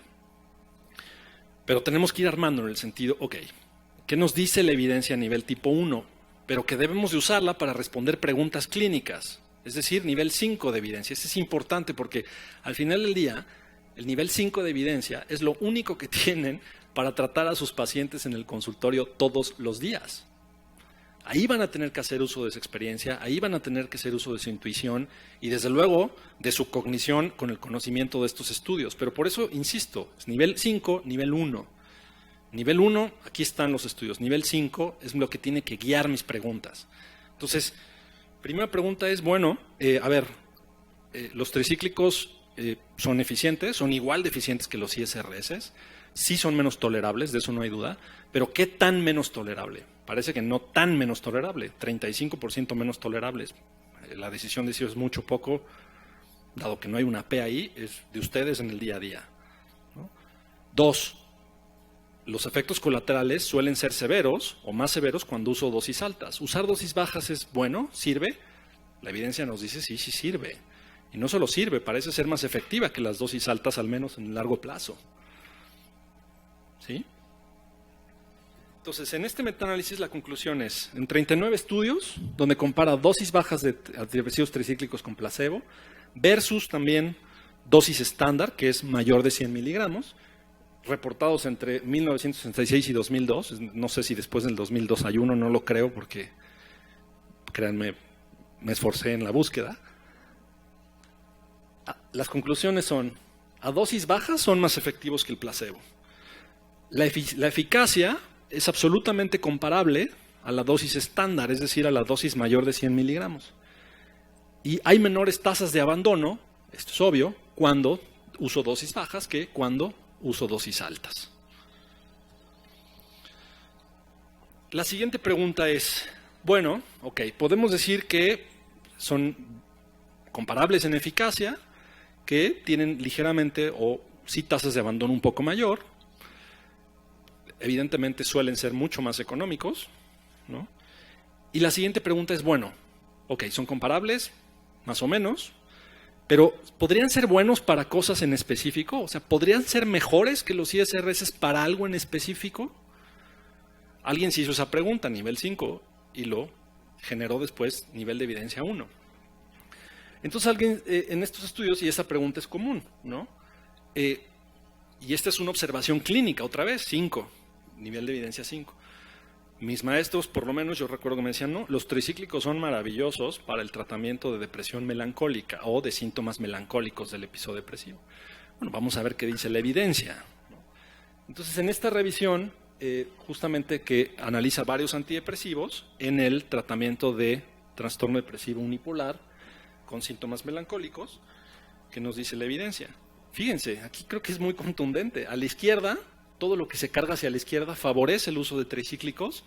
Speaker 1: Pero tenemos que ir armando en el sentido, ok, ¿qué nos dice la evidencia a nivel tipo 1? Pero que debemos de usarla para responder preguntas clínicas, es decir, nivel 5 de evidencia. Eso es importante porque al final del día, el nivel 5 de evidencia es lo único que tienen para tratar a sus pacientes en el consultorio todos los días. Ahí van a tener que hacer uso de esa experiencia, ahí van a tener que hacer uso de su intuición y desde luego de su cognición con el conocimiento de estos estudios. Pero por eso, insisto, es nivel 5, nivel 1. Nivel 1, aquí están los estudios. Nivel 5 es lo que tiene que guiar mis preguntas. Entonces, primera pregunta es, bueno, los tricíclicos son eficientes, son igual de eficientes que los ISRS, sí son menos tolerables, de eso no hay duda, pero ¿qué tan menos tolerable? Parece que no tan menos tolerable, 35% menos tolerables. La decisión de si es mucho o poco, dado que no hay una P ahí, es de ustedes en el día a día, ¿no? 2, los efectos colaterales suelen ser severos o más severos cuando uso dosis altas. ¿Usar dosis bajas es bueno? ¿Sirve? La evidencia nos dice sí, sí sirve. Y no solo sirve, parece ser más efectiva que las dosis altas, al menos en el largo plazo. ¿Sí? Entonces, en este metaanálisis la conclusión es, en 39 estudios, donde compara dosis bajas de antidepresivos tricíclicos con placebo, versus también dosis estándar, que es mayor de 100 miligramos, reportados entre 1966 y 2002, no sé si después del 2002 hay uno, no lo creo porque, créanme, me esforcé en la búsqueda. Las conclusiones son, a dosis bajas son más efectivos que el placebo. La eficacia es absolutamente comparable a la dosis estándar, es decir, a la dosis mayor de 100 miligramos. Y hay menores tasas de abandono, esto es obvio, cuando uso dosis bajas que cuando uso dosis altas. La siguiente pregunta es, bueno, ok, podemos decir que son comparables en eficacia, que tienen ligeramente o sí tasas de abandono un poco mayor, evidentemente suelen ser mucho más económicos, ¿no? Y la siguiente pregunta es, bueno, ok, son comparables, más o menos, pero ¿podrían ser buenos para cosas en específico? O sea, ¿podrían ser mejores que los ISRS para algo en específico? Alguien se hizo esa pregunta a nivel 5 y lo generó después nivel de evidencia 1. Entonces alguien en estos estudios, y esa pregunta es común, ¿no? Y esta es una observación clínica, otra vez, 5, nivel de evidencia 5. Mis maestros, por lo menos, yo recuerdo que me decían, no, los tricíclicos son maravillosos para el tratamiento de depresión melancólica o de síntomas melancólicos del episodio depresivo. Bueno, vamos a ver qué dice la evidencia, ¿no? Entonces, en esta revisión, justamente que analiza varios antidepresivos en el tratamiento de trastorno depresivo unipolar con síntomas melancólicos, ¿qué nos dice la evidencia? Fíjense, aquí creo que es muy contundente. A la izquierda, todo lo que se carga hacia la izquierda favorece el uso de tricíclicos,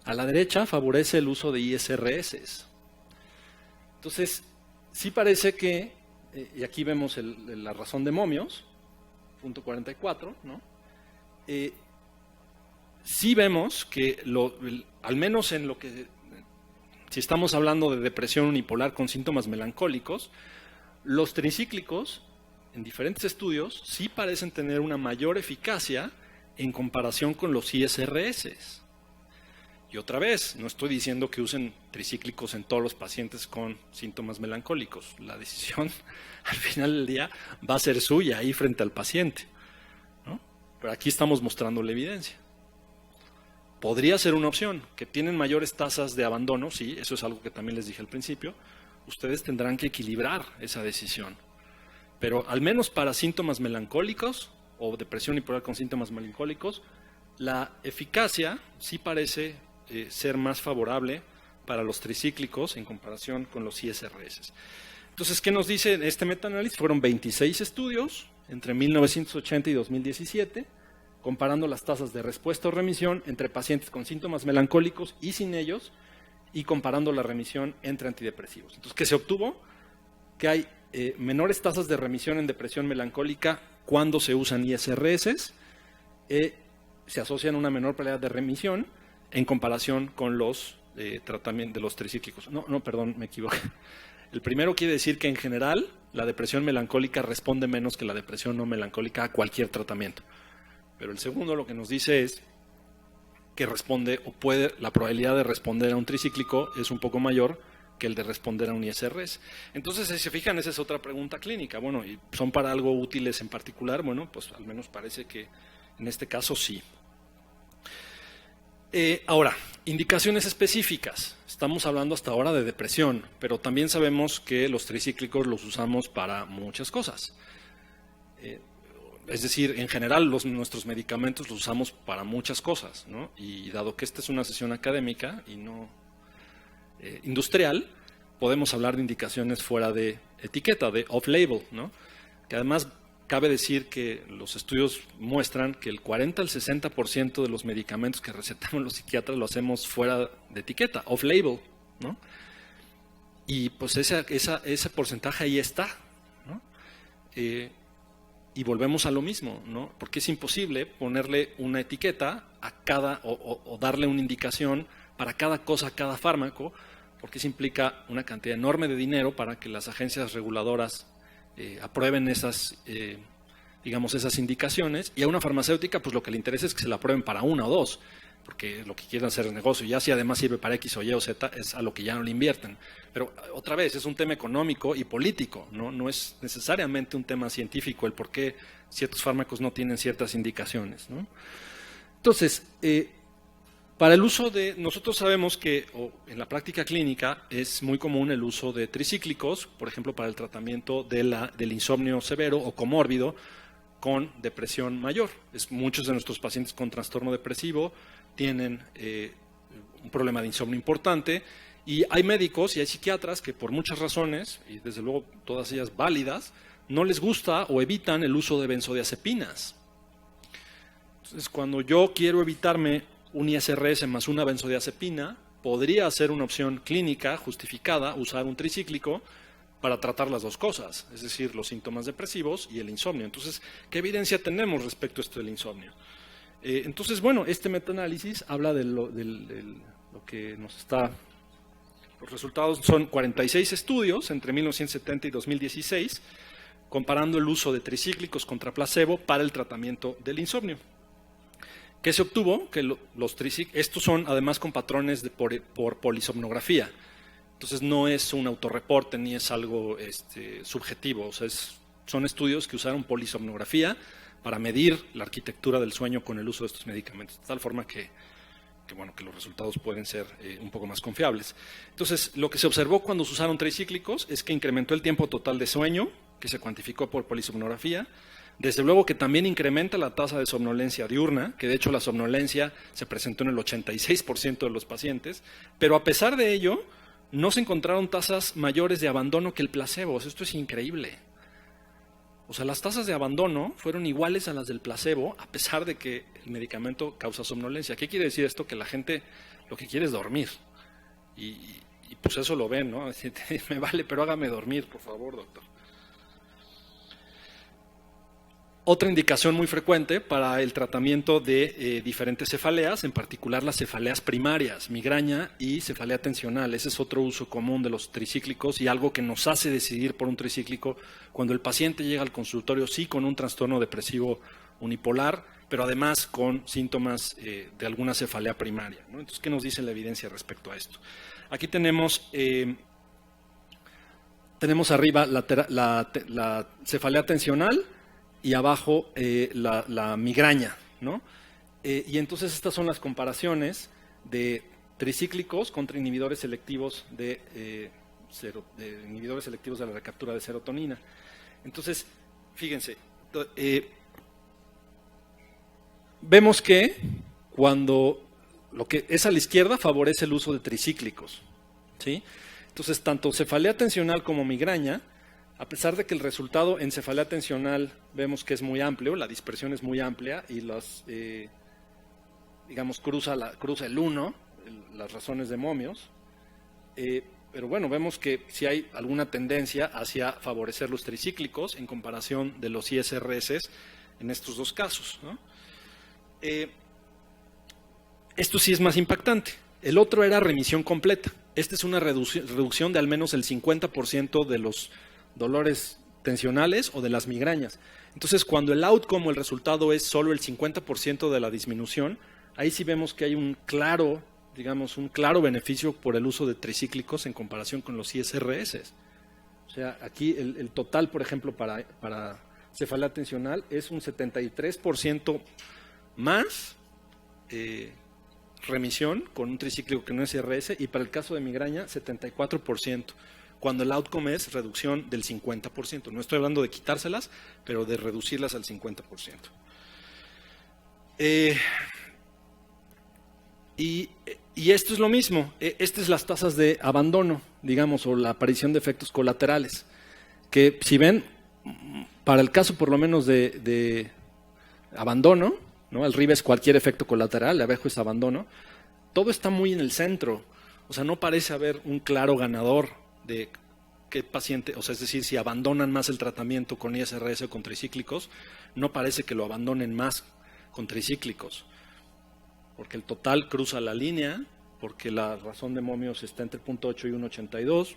Speaker 1: a la derecha favorece el uso de ISRS. Entonces, sí parece que, y aquí vemos la razón de Momios, punto 44, ¿no? Sí vemos que, al menos en lo que, si estamos hablando de depresión unipolar con síntomas melancólicos, los tricíclicos en diferentes estudios sí parecen tener una mayor eficacia en comparación con los ISRS. Y otra vez, no estoy diciendo que usen tricíclicos en todos los pacientes con síntomas melancólicos. La decisión al final del día va a ser suya ahí frente al paciente, ¿no? Pero aquí estamos mostrando la evidencia. Podría ser una opción, que tienen mayores tasas de abandono, sí, eso es algo que también les dije al principio. Ustedes tendrán que equilibrar esa decisión. Pero al menos para síntomas melancólicos o depresión unipolar con síntomas melancólicos, la eficacia sí parece ser más favorable para los tricíclicos en comparación con los ISRS. Entonces, ¿qué nos dice este metaanálisis? Fueron 26 estudios entre 1980 y 2017, comparando las tasas de respuesta o remisión entre pacientes con síntomas melancólicos y sin ellos, y comparando la remisión entre antidepresivos. Entonces, ¿qué se obtuvo? Que hay menores tasas de remisión en depresión melancólica cuando se usan ISRS, se asocian a una menor probabilidad de remisión en comparación con los tratamientos de los tricíclicos. No, perdón, me equivoqué. El primero quiere decir que en general la depresión melancólica responde menos que la depresión no melancólica a cualquier tratamiento. Pero el segundo lo que nos dice es que responde o puede, la probabilidad de responder a un tricíclico es un poco mayor que el de responder a un ISRS. Entonces, si se fijan, esa es otra pregunta clínica. Bueno, ¿y son para algo útiles en particular? Bueno, pues al menos parece que En este caso sí. Ahora, indicaciones específicas. Estamos hablando hasta ahora de depresión, pero también sabemos que los tricíclicos los usamos para muchas cosas. Es decir, en general nuestros medicamentos los usamos para muchas cosas, ¿no? Y dado que esta es una sesión académica y no industrial, podemos hablar de indicaciones fuera de etiqueta, de off-label, ¿no? Que además cabe decir que los estudios muestran que el 40 al 60% de los medicamentos que recetamos los psiquiatras lo hacemos fuera de etiqueta, off-label, ¿no? Y pues ese porcentaje ahí está, ¿no? Y volvemos a lo mismo, ¿no? Porque es imposible ponerle una etiqueta a cada o darle una indicación para cada cosa, cada fármaco, porque eso implica una cantidad enorme de dinero para que las agencias reguladoras aprueben esas, digamos, esas indicaciones, y a una farmacéutica pues lo que le interesa es que se la aprueben para una o dos, porque lo que quieren hacer es negocio, ya si además sirve para X o Y o Z, es a lo que ya no le invierten. Pero otra vez, es un tema económico y político, no es necesariamente un tema científico el por qué ciertos fármacos no tienen ciertas indicaciones, ¿no? Entonces, para el uso de, nosotros sabemos que en la práctica clínica es muy común el uso de tricíclicos, por ejemplo, para el tratamiento del insomnio severo o comórbido con depresión mayor. Muchos de nuestros pacientes con trastorno depresivo tienen un problema de insomnio importante, y hay médicos y hay psiquiatras que por muchas razones, y desde luego todas ellas válidas, no les gusta o evitan el uso de benzodiazepinas. Entonces, cuando yo quiero evitarme un ISRS más una benzodiazepina, podría ser una opción clínica justificada usar un tricíclico para tratar las dos cosas, es decir, los síntomas depresivos y el insomnio. Entonces, ¿qué evidencia tenemos respecto a esto del insomnio? Entonces, bueno, este metaanálisis habla de lo que nos está... Los resultados son 46 estudios entre 1970 y 2016, comparando el uso de tricíclicos contra placebo para el tratamiento del insomnio. ¿Qué se obtuvo? Que los tricíclicos, estos son además con patrones por polisomnografía. Entonces no es un autorreporte ni es algo subjetivo, o sea, son estudios que usaron polisomnografía para medir la arquitectura del sueño con el uso de estos medicamentos, de tal forma que los resultados pueden ser un poco más confiables. Entonces, lo que se observó cuando se usaron tricíclicos es que incrementó el tiempo total de sueño, que se cuantificó por polisomnografía. Desde luego que también incrementa la tasa de somnolencia diurna, que de hecho la somnolencia se presentó en el 86% de los pacientes, pero a pesar de ello, no se encontraron tasas mayores de abandono que el placebo. O sea, esto es increíble. O sea, las tasas de abandono fueron iguales a las del placebo, a pesar de que el medicamento causa somnolencia. ¿Qué quiere decir esto? Que la gente lo que quiere es dormir. Y pues eso lo ven, ¿no? Me vale, pero hágame dormir, por favor, doctor. Otra indicación muy frecuente para el tratamiento de diferentes cefaleas, en particular las cefaleas primarias, migraña y cefalea tensional. Ese es otro uso común de los tricíclicos y algo que nos hace decidir por un tricíclico cuando el paciente llega al consultorio, sí, con un trastorno depresivo unipolar, pero además con síntomas de alguna cefalea primaria, ¿no? Entonces, ¿qué nos dice la evidencia respecto a esto? Aquí tenemos arriba la cefalea tensional, y abajo la migraña, ¿no? Y entonces estas son las comparaciones de tricíclicos contra inhibidores selectivos de la recaptura de serotonina. Entonces, fíjense, vemos que cuando lo que es a la izquierda favorece el uso de tricíclicos, ¿sí? Entonces, tanto cefalea tensional como migraña, a pesar de que el resultado en cefalea tensional vemos que es muy amplio, la dispersión es muy amplia y cruza el 1, las razones de Momios, pero bueno, vemos que sí hay alguna tendencia hacia favorecer los tricíclicos en comparación de los ISRS en estos dos casos, ¿no? Esto sí es más impactante. El otro era remisión completa. Esta es una reducción de al menos el 50% de los dolores tensionales o de las migrañas. Entonces, cuando el outcome o el resultado es solo el 50% de la disminución, ahí sí vemos que hay un claro beneficio por el uso de tricíclicos en comparación con los ISRS. O sea, aquí el total, por ejemplo, para cefalea tensional es un 73% más remisión con un tricíclico que no es IRS, y para el caso de migraña 74%, cuando el outcome es reducción del 50%. No estoy hablando de quitárselas, pero de reducirlas al 50%. Y esto es lo mismo. Estas es las tasas de abandono, digamos, o la aparición de efectos colaterales, que si ven, para el caso por lo menos de abandono, ¿no? Arriba es cualquier efecto colateral, abajo es abandono, todo está muy en el centro. O sea, no parece haber un claro ganador de qué paciente, o sea, es decir, si abandonan más el tratamiento con ISRS o con tricíclicos, no parece que lo abandonen más con tricíclicos, porque el total cruza la línea, porque la razón de momios está entre 0.8 y 1.82,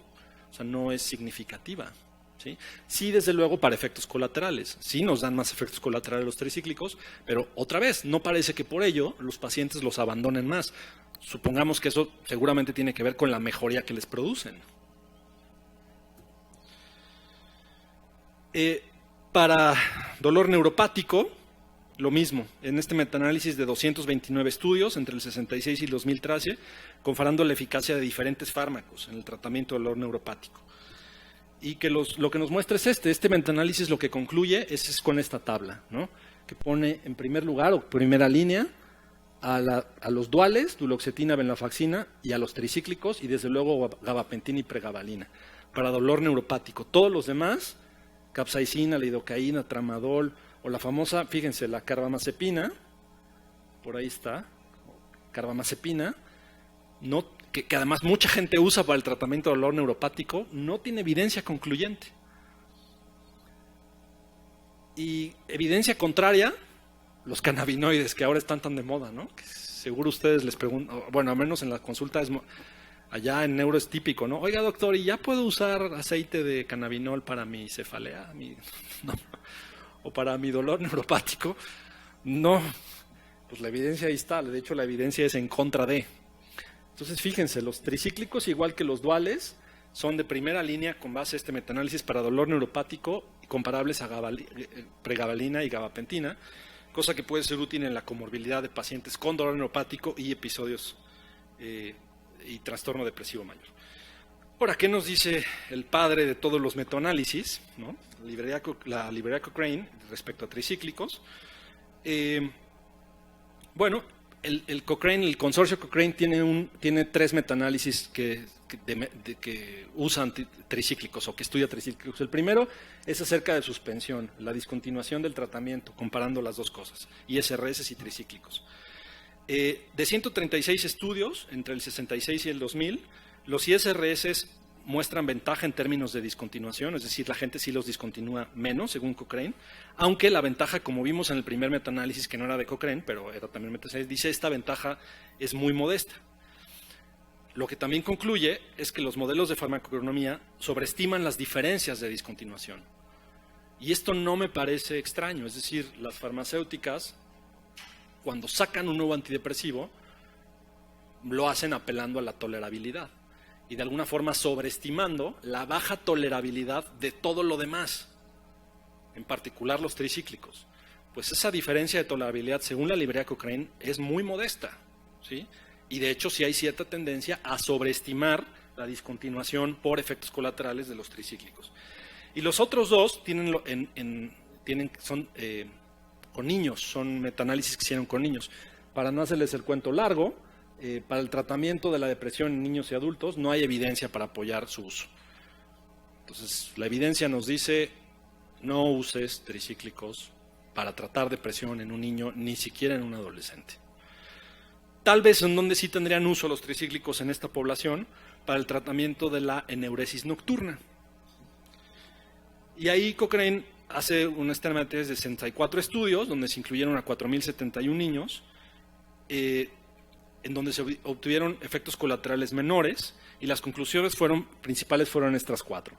Speaker 1: o sea, no es significativa. ¿Sí? Sí, desde luego, para efectos colaterales. Sí nos dan más efectos colaterales los tricíclicos, pero otra vez, no parece que por ello los pacientes los abandonen más. Supongamos que eso seguramente tiene que ver con la mejoría que les producen. Para dolor neuropático, lo mismo. En este metaanálisis de 229 estudios entre el 66 y el 2013, comparando la eficacia de diferentes fármacos en el tratamiento de dolor neuropático. Y que lo que nos muestra es este metaanálisis lo que concluye es con esta tabla, ¿no? Que pone en primer lugar o primera línea a los duales, duloxetina, venlafaxina, y a los tricíclicos, y desde luego gabapentina y pregabalina, para dolor neuropático. Todos los demás, capsaicina, lidocaína, tramadol, o la famosa, fíjense, la carbamazepina, por ahí está, carbamazepina, no, que además mucha gente usa para el tratamiento de dolor neuropático, no tiene evidencia concluyente. Y evidencia contraria, los cannabinoides, que ahora están tan de moda, ¿no? Que seguro ustedes les preguntan, bueno, al menos en la consulta, allá en neuro es típico, ¿no? Oiga, doctor, ¿y ya puedo usar aceite de cannabinol para mi cefalea? No, o para mi dolor neuropático. No, pues la evidencia ahí está, de hecho la evidencia es en contra de. Entonces, fíjense, los tricíclicos, igual que los duales, son de primera línea con base a este metaanálisis para dolor neuropático, comparables a pregabalina y gabapentina, cosa que puede ser útil en la comorbilidad de pacientes con dolor neuropático y episodios y trastorno depresivo mayor. Ahora, ¿qué nos dice el padre de todos los metaanálisis, ¿no? La librería Cochrane respecto a tricíclicos? Bueno, el consorcio Cochrane tiene 3 metaanálisis que usan tricíclicos o que estudia tricíclicos. El primero es acerca de suspensión, la discontinuación del tratamiento, comparando las dos cosas, ISRS y tricíclicos. De 136 estudios, entre el 66 y el 2000, los ISRS muestran ventaja en términos de discontinuación, es decir, la gente sí los discontinúa menos, según Cochrane, aunque la ventaja, como vimos en el primer metaanálisis, que no era de Cochrane, pero era también metaanálisis, dice esta ventaja es muy modesta. Lo que también concluye es que los modelos de farmacoeconomía sobreestiman las diferencias de discontinuación. Y esto no me parece extraño, es decir, las farmacéuticas, cuando sacan un nuevo antidepresivo, lo hacen apelando a la tolerabilidad y de alguna forma sobreestimando la baja tolerabilidad de todo lo demás, en particular los tricíclicos. Pues esa diferencia de tolerabilidad, según la librería Cochrane, es muy modesta, ¿sí? Y de hecho sí hay cierta tendencia a sobreestimar la discontinuación por efectos colaterales de los tricíclicos. Y los otros dos son con niños, son metaanálisis que hicieron con niños. Para no hacerles el cuento largo, para el tratamiento de la depresión en niños y adultos no hay evidencia para apoyar su uso. Entonces, la evidencia nos dice, no uses tricíclicos para tratar depresión en un niño, ni siquiera en un adolescente. Tal vez en donde sí tendrían uso los tricíclicos en esta población, para el tratamiento de la eneuresis nocturna. Y ahí Cochrane hace una estimatividad de 64 estudios, donde se incluyeron a 4.071 niños, en donde se obtuvieron efectos colaterales menores, y las conclusiones principales fueron estas 4.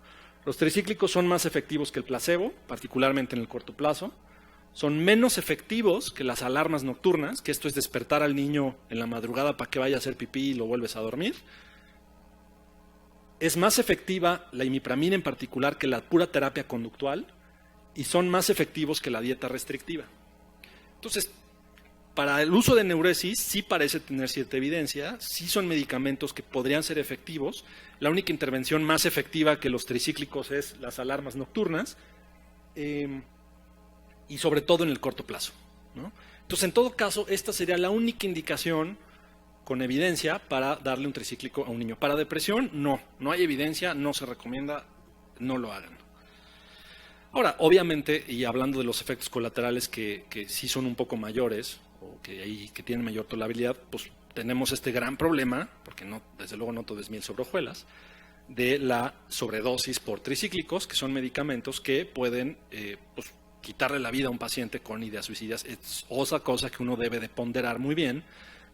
Speaker 1: Los tricíclicos son más efectivos que el placebo, particularmente en el corto plazo. Son menos efectivos que las alarmas nocturnas, que esto es despertar al niño en la madrugada para que vaya a hacer pipí y lo vuelves a dormir. Es más efectiva la imipramina en particular que la pura terapia conductual, y son más efectivos que la dieta restrictiva. Entonces, para el uso de neuresis sí parece tener cierta evidencia, sí son medicamentos que podrían ser efectivos. La única intervención más efectiva que los tricíclicos es las alarmas nocturnas, y sobre todo en el corto plazo, ¿no? Entonces, en todo caso, esta sería la única indicación con evidencia para darle un tricíclico a un niño. Para depresión, no hay evidencia, no se recomienda, no lo hagan. Ahora, obviamente, y hablando de los efectos colaterales que sí son un poco mayores, o que tienen mayor tolerabilidad, pues tenemos este gran problema, porque no, desde luego no todo es miel sobre hojuelas, de la sobredosis por tricíclicos, que son medicamentos que pueden pues, quitarle la vida a un paciente con ideas suicidas. Es otra cosa que uno debe de ponderar muy bien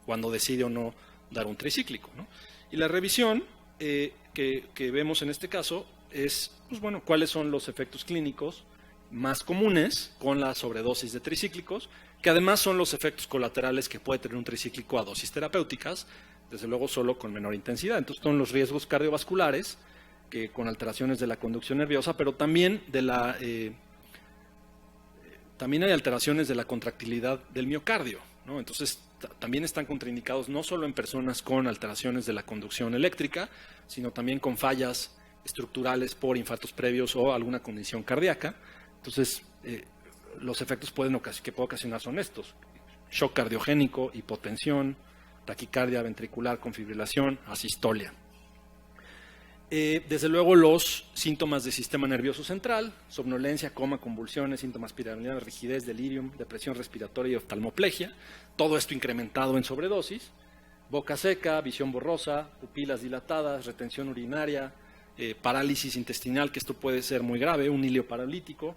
Speaker 1: cuando decide o no dar un tricíclico, ¿no? Y la revisión que vemos en este caso es, pues bueno, cuáles son los efectos clínicos más comunes con la sobredosis de tricíclicos, que además son los efectos colaterales que puede tener un tricíclico a dosis terapéuticas, desde luego solo con menor intensidad. Entonces son los riesgos cardiovasculares, que con alteraciones de la conducción nerviosa, pero también también hay alteraciones de la contractilidad del miocardio, ¿no? Entonces también están contraindicados no solo en personas con alteraciones de la conducción eléctrica, sino también con fallas estructurales por infartos previos o alguna condición cardíaca. Entonces, los efectos que puede ocasionar son estos: shock cardiogénico, hipotensión, taquicardia ventricular con fibrilación, asistolia. Desde luego los síntomas del sistema nervioso central: somnolencia, coma, convulsiones, síntomas piramidales, rigidez, delirium, depresión respiratoria y oftalmoplegia. Todo esto incrementado en sobredosis. Boca seca, visión borrosa, pupilas dilatadas, retención urinaria, parálisis intestinal, que esto puede ser muy grave, un hilio paralítico,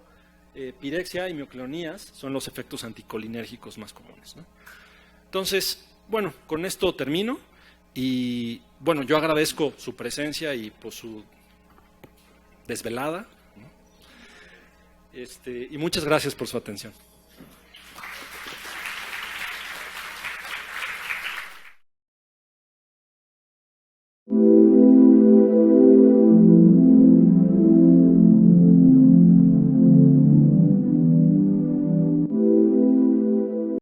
Speaker 1: pirexia y mioclonías son los efectos anticolinérgicos más comunes, ¿no? Entonces, bueno, con esto termino. Y bueno, yo agradezco su presencia y pues su desvelada, ¿no? Y muchas gracias por su atención.